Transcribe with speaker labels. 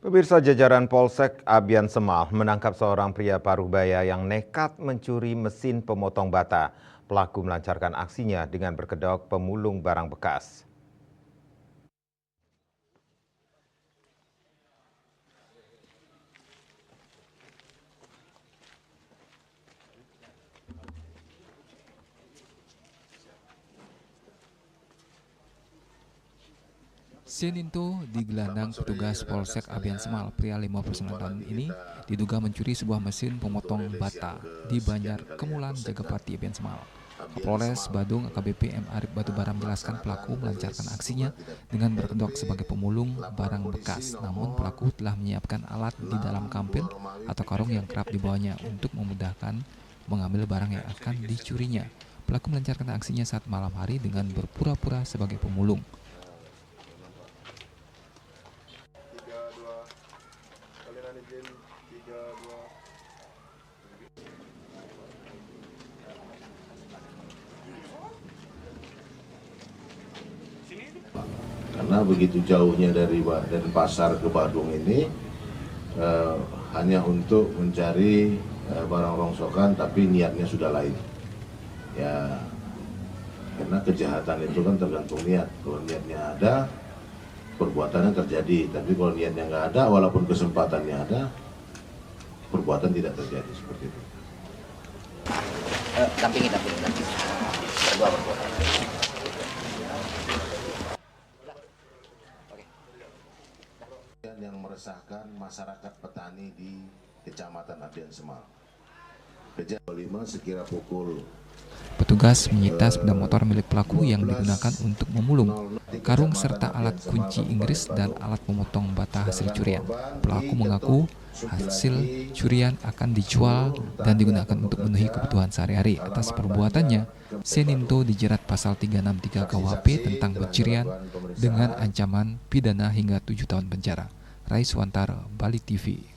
Speaker 1: Pemirsa, jajaran Polsek Abian Semal menangkap seorang pria Parubaya yang nekat mencuri mesin pemotong bata. Pelaku melancarkan aksinya dengan berkedok pemulung barang bekas.
Speaker 2: Senin itu digelandang petugas Polsek Abian Semal. Pria 59 tahun ini diduga mencuri sebuah mesin pemotong bata di Banjar Kemulan, Jagapati, Abian Semal. Kapolres Badung AKBP M. Arif Batubara menjelaskan pelaku melancarkan aksinya dengan berkedok sebagai pemulung barang bekas. Namun pelaku telah menyiapkan alat di dalam kampil atau karung yang kerap dibawanya untuk memudahkan mengambil barang yang akan dicurinya. Pelaku melancarkan aksinya saat malam hari dengan berpura-pura sebagai pemulung.
Speaker 3: Karena begitu jauhnya dari pasar ke Badung ini hanya untuk mencari barang rongsokan, tapi niatnya sudah lain. Ya, karena kejahatan itu kan tergantung niat. Kalau niatnya ada, perbuatannya terjadi. Tapi kalau niatnya nggak ada, walaupun kesempatannya ada, perbuatan tidak terjadi seperti itu.
Speaker 4: Dampingi. Berdua.
Speaker 3: Yang meresahkan masyarakat petani di Kecamatan Abian Semal. Kejadian 5 sekira pukul.
Speaker 2: Petugas menyita sepeda motor milik pelaku yang digunakan untuk memulung, karung serta alat kunci Inggris dan alat pemotong bata hasil curian. Pelaku mengaku hasil curian akan dijual dan digunakan untuk memenuhi kebutuhan sehari-hari. Atas perbuatannya, Seninto dijerat pasal 363 KUHP tentang pencurian dengan ancaman pidana hingga 7 tahun penjara. Rai Suwantara, Bali TV.